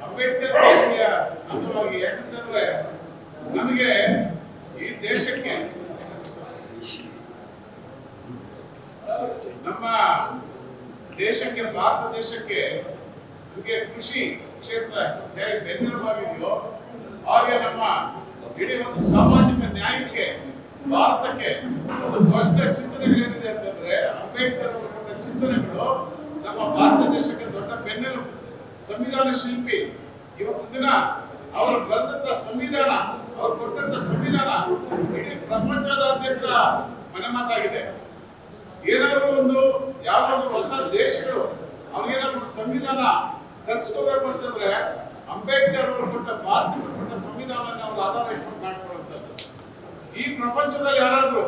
ಅಂಬೇಡ್ಕರ್ ಜಯಂತಿಯ ಅಂಗವಾಗಿ. ಯಾಕಂತಂದ್ರೆ ನಮಗೆ ಈ ದೇಶಕ್ಕೆ ನಮ್ಮ ದೇಶಕ್ಕೆ ಭಾರತ ದೇಶಕ್ಕೆ ನಮಗೆ ಕೃಷಿ ಕ್ಷೇತ್ರ ಹೇಗೆ ಬೆನ್ನೆಲುಬಾಗಿದೆಯೋ ಹಾಗೆ ನಮ್ಮ ಇಡೀ ಒಂದು ಸಾಮಾಜಿಕ ನ್ಯಾಯಕ್ಕೆ ಭಾರತಕ್ಕೆ ಒಂದು ದೊಡ್ಡ ಚಿಂತನೆಗಳೇನಿದೆ ಅಂತಂದ್ರೆ ಅಂಬೇಡ್ಕರ್ ಅವರು ಕೊಟ್ಟ ಚಿಂತನೆಗಳು ನಮ್ಮ ಭಾರತ ದೇಶಕ್ಕೆ ದೊಡ್ಡ ಬೆನ್ನೆಲುಬು. ಸಂವಿಧಾನ ಶಿಲ್ಪಿ ಇವತ್ತು ದಿನ ಅವರು ಬರೆದಂತ ಸಂವಿಧಾನ, ಅವರು ಕೊಟ್ಟಂತ ಸಂವಿಧಾನ ಇಡೀ ಪ್ರಪಂಚದಾದ್ಯಂತ ಮನೆ ಮಾತಾಗಿದೆ. ಏನಾದ್ರು ಒಂದು ಯಾವ್ದಾದ್ರು ಹೊಸ ದೇಶಗಳು ಅವ್ರಿಗೇನಾದ್ರು ಒಂದು ಸಂವಿಧಾನ ಕಲ್ಸ್ಕೋಬೇಕು ಅಂತಂದ್ರೆ ಅಂಬೇಡ್ಕರ್ ಅವರು ಕೊಟ್ಟ ಭಾರತಕ್ಕೆ ಕೊಟ್ಟ ಸಂವಿಧಾನ ಅವರು ಆಧಾರ ಇಟ್ಕೊಂಡು ಮಾಡ್ಕೊಳ್ಳುವಂಥದ್ದು. ಈ ಪ್ರಪಂಚದಲ್ಲಿ ಯಾರಾದ್ರೂ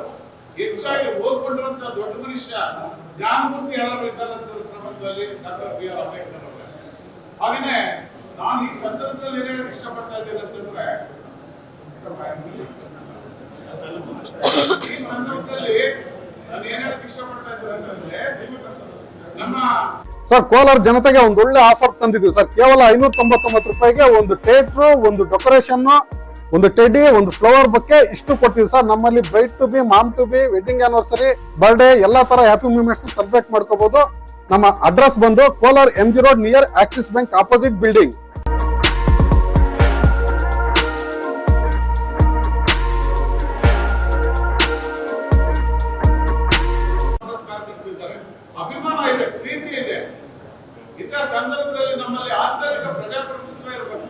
ಹೆಚ್ಚಾಗಿ ಓದ್ಕೊಂಡಿರುವಂತ ದೊಡ್ಡ ಮನುಷ್ಯ ಜ್ಞಾನಮೂರ್ತಿ ಯಾರಾದ್ರೂ ಇದ್ದಾರಂತ ಪ್ರಪಂಚದಲ್ಲಿ ಡಾಕ್ಟರ್ ಬಿ ಆರ್ ಅಂಬೇಡ್ಕರ್ ಅವರೇ. ಹಾಗೇನೆ ನಾನು ಈ ಸಂದರ್ಭದಲ್ಲಿ ಏನ್ ಹೇಳಕ್ ಇಷ್ಟಪಡ್ತಾ ಇದ್ದೇನೆ ಅಂತಂದ್ರೆ, ಈ ಸಂದರ್ಭದಲ್ಲಿ ನಾನು ಏನ್ ಹೇಳಕ್ ಇಷ್ಟಪಡ್ತಾ ಇದ್ದೇನೆ ಅಂತಂದ್ರೆ, ನಮ್ಮ ಸರ್ ಕೋಲಾರ ಜನತೆಗೆ ಒಂದು ಒಳ್ಳೆ ಆಫರ್ ತಂದಿದ್ವಿ ಸರ್. ಕೇವಲ 599 ರೂಪಾಯಿಗೆ ಒಂದು ಥಿಯೇಟ್ರು, ಒಂದು ಡೆಕೋರೇಷನ್, ಒಂದು ಟೆಡಿ, ಒಂದು ಫ್ಲವರ್ ಬೊಕ್ಕೆ ಇಷ್ಟು ಕೊಡ್ತೀವಿ ಸರ್. ನಮ್ಮಲ್ಲಿ bride to be, mom to be, wedding anniversary, birthday ಎಲ್ಲಾ ತರ ಹ್ಯಾಪಿ ಮೂಮೆಂಟ್ಸ್ ಸೆಲೆಬ್ರೇಟ್ ಮಾಡ್ಕೋಬಹುದು. ನಮ್ಮ ಅಡ್ರೆಸ್ ಬಂದು Kolar MG road near Axis bank opposite building. ಅಭಿಮಾನ ಇದೆ, ಪ್ರೀತಿ ಇದೆ. ಇಂಥ ಸಂದರ್ಭದಲ್ಲಿ ನಮ್ಮಲ್ಲಿ ಆಂತರಿಕ ಪ್ರಜಾಪ್ರಭುತ್ವ ಇರಬೇಕು.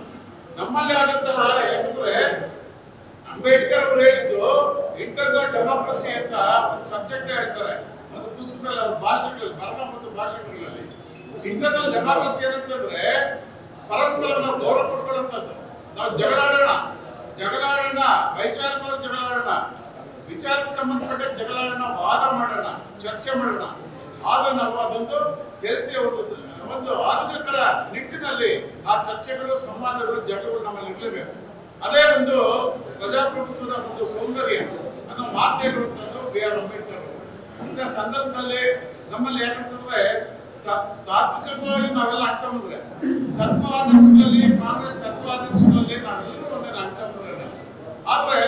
ನಮ್ಮಲ್ಲಿ ಆದಂತಹ, ಯಾಕಂದ್ರೆ ಅಂಬೇಡ್ಕರ್ ಅವರು ಹೇಳಿದ್ದು ಇಂಟರ್ನಲ್ ಡೆಮಾಕ್ರಸಿ ಅಂತ ಒಂದು ಸಬ್ಜೆಕ್ಟ್ ಹೇಳ್ತಾರೆ ಒಂದು ಪುಸ್ತಕದಲ್ಲಿ, ಅವ್ರ ಭಾಷಣಗಳಲ್ಲಿ, ಬರಹ ಮತ್ತು ಭಾಷಣಗಳಲ್ಲಿ. ಇಂಟರ್ನಲ್ ಡೆಮಾಕ್ರಸಿ ಏನಂತಂದ್ರೆ ಪರಸ್ಪರ ನಾವು ಗೌರವ ಕೊಟ್ಕೊಳ್ಳುವಂಥದ್ದು. ನಾವು ಜಗಳಾಡೋಣ, ವೈಚಾರಿಕವಾಗಿ ಜಗಳಾಡೋಣ, ವಿಚಾರಕ್ಕೆ ಸಂಬಂಧಪಟ್ಟ ಜಗಳಾಡೋಣ, ವಾದ ಮಾಡೋಣ, ಚರ್ಚೆ ಮಾಡೋಣ. ಆದ್ರೆ ನಾವು ಅದೊಂದು ಹೆಲ್ತಿಯ ಒಂದು ಆರೋಗ್ಯಕರ ನಿಟ್ಟಿನಲ್ಲಿ ಆ ಚರ್ಚೆಗಳು, ಸಂವಾದಗಳು, ಜಗಳಗಳು ನಮ್ಮಲ್ಲಿ ಇರಲೇಬೇಕು. ಅದೇ ಒಂದು ಪ್ರಜಾಪ್ರಭುತ್ವದ ಒಂದು ಸೌಂದರ್ಯ ಅನ್ನೋ ಮಾತು ಹೇಳಿರುವಂಥದ್ದು ಬಿ ಆರ್ ಅಂಬೇಡ್ಕರ್. ಇಂಥ ಸಂದರ್ಭದಲ್ಲಿ ನಮ್ಮಲ್ಲಿ ಯಾಕಂತಂದ್ರೆ ತಾತ್ವಿಕವಾಗಿ ನಾವೆಲ್ಲ ಆಗ್ತಾ ಬಂದ್ರೆ, ತತ್ವ ಆದರ್ಶಗಳಲ್ಲಿ, ಕಾಂಗ್ರೆಸ್ ತತ್ವ ಆದರ್ಶಗಳಲ್ಲಿ ನಾವೆಲ್ಲರೂ ಒಂದೇ ಆಗ್ತಾ ಬಂದ್ರೆ, ಆದ್ರೆ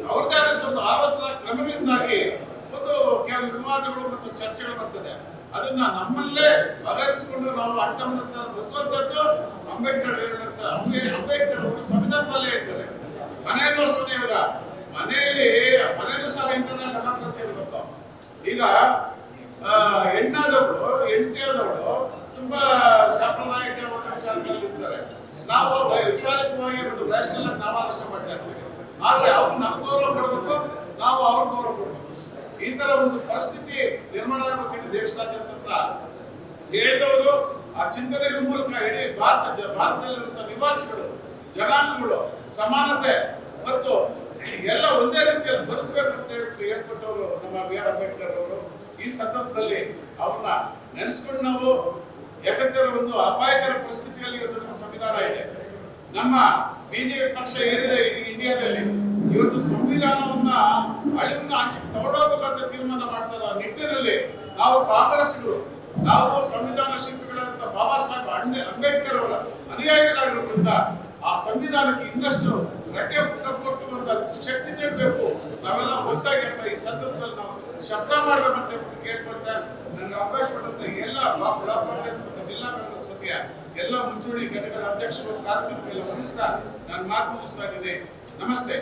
ಅವ್ರದ್ದೇ ಆದಂತ ಒಂದು ಆಲೋಚನಾ ಕ್ರಮಗಳಿಂದಾಗಿ ಒಂದು ಕೆಲವು ವಿವಾದಗಳು ಮತ್ತು ಚರ್ಚೆಗಳು ಬರ್ತದೆ. ಅದನ್ನ ನಮ್ಮಲ್ಲೇ ಬಗೆಹರಿಸಿಕೊಂಡು ನಾವು ಅರ್ಥ ಬದುಕುವಂಥದ್ದು ಅಂಬೇಡ್ಕರ್ ಅವರು ಸಂವಿಧಾನದಲ್ಲೇ ಹೇಳ್ತಾರೆ. ಮನೆಯಲ್ಲೂ ಅಷ್ಟೇ, ಇವಾಗ ಮನೆಯಲ್ಲೂ ಸಹ ಇಂಟರ್ನಲ್ ಡೆಮಾಕ್ರಸಿ ಇರಬೇಕು. ಈಗ ಹೆಂಡತಿಯಾದವಳು ತುಂಬಾ ಸಾಂಪ್ರದಾಯಿಕವಾದ ವಿಚಾರಗಳಲ್ಲಿ ಇರ್ತಾರೆ. ನಾವು ವಿಚಾರಿಕವಾಗಿ ಒಂದು ನ್ಯಾಷನಲ್ ನಾವು ಆಲೋಚನೆ ಮಾಡ್ತಾ ಇರ್ತೀವಿ. ಆದ್ರೆ ಅವ್ರು ನಮ್ಗೆ ಗೌರವ ಕೊಡಬೇಕು, ನಾವು ಅವ್ರಿಗೆ ಗೌರವ ಕೊಡ್ಬೇಕು. ಈ ತರ ಒಂದು ಪರಿಸ್ಥಿತಿ ನಿರ್ಮಾಣ ಆಗಬೇಕು ಇಡೀ ದೇಶದಾದ್ಯಂತ ಹೇಳಿದವರು. ಆ ಚಿಂತನೆಗಳ ಮೂಲಕ ಇಡೀ ಭಾರತದಲ್ಲಿರುವಂತಹ ನಿವಾಸಿಗಳು, ಜನಾಂಗಗಳು ಸಮಾನತೆ ಮತ್ತು ಎಲ್ಲ ಒಂದೇ ರೀತಿಯಲ್ಲಿ ಬದುಕಬೇಕು ಅಂತ ಹೇಳ್ಕೊಟ್ಟವರು ನಮ್ಮ ಬಿ ಆರ್ ಅಂಬೇಡ್ಕರ್ ಅವರು. ಈ ಸಂದರ್ಭದಲ್ಲಿ ಅವ್ರನ್ನ ನೆನೆಸ್ಕೊಂಡು ನಾವು, ಯಾಕಂದ್ರೆ ಒಂದು ಅಪಾಯಕರ ಪರಿಸ್ಥಿತಿಯಲ್ಲಿ ಇವತ್ತು ನಮ್ಮ ಸಂವಿಧಾನ ಇದೆ. ನಮ್ಮ ಬಿಜೆಪಿ ಪಕ್ಷ ಏನಿದೆ ಇಡೀ ಇಂಡಿಯಾದಲ್ಲಿ ಇವತ್ತು ಸಂವಿಧಾನವನ್ನ ಅಳಿವನ್ನ ಆಚೆಗೆ ತಗೊಂಡೋಗ್ಬೇಕಂತ ತೀರ್ಮಾನ ಮಾಡ್ತಾರ ನಿಟ್ಟಿನಲ್ಲಿ ನಾವು ಕಾಂಗ್ರೆಸ್ಗಳು, ನಾವು ಸಂವಿಧಾನ ಶಿಲ್ಪಿಗಳಂತ ಬಾಬಾ ಸಾಹೇಬ್ ಅಂಬೇಡ್ಕರ್ ಅವರ ಅನುಯಾಯಿಗಳಾಗಿರೋದ್ರಿಂದ ಆ ಸಂವಿಧಾನಕ್ಕೆ ಇನ್ನಷ್ಟು ಗಟ್ಟಿಯ ಪುಟ ಕೊಟ್ಟು ಒಂದು ಅದಕ್ಕೆ ಶಕ್ತಿ ನೀಡಬೇಕು. ನಾವೆಲ್ಲ ಒಟ್ಟಾಗಿ ಅಂತ ಈ ಸಂದರ್ಭದಲ್ಲಿ ನಾವು ಶಬ್ದ ಮಾಡ್ಬೇಕಂತ ಕೇಳ್ಕೊಳ್ತಾ ನನಗೆ ಅವಕಾಶ ಕೊಟ್ಟಂತ ಎಲ್ಲ ಬ್ಲಾಕ್ ಕಾಂಗ್ರೆಸ್ ಮತ್ತು ಜಿಲ್ಲಾ ಕಾಂಗ್ರೆಸ್ ವತಿಯ ಎಲ್ಲ ಮುಂಚೂಣಿ ಘಟಕಗಳ ಅಧ್ಯಕ್ಷರು, ಕಾರ್ಯಕರ್ತರೆಲ್ಲ ವಹಿಸ್ತಾ ನಾನು ಮಾತು ಮುಗಿಸ್ತಾ ಇದ್ದೀನಿ. ನಮಸ್ತೆ.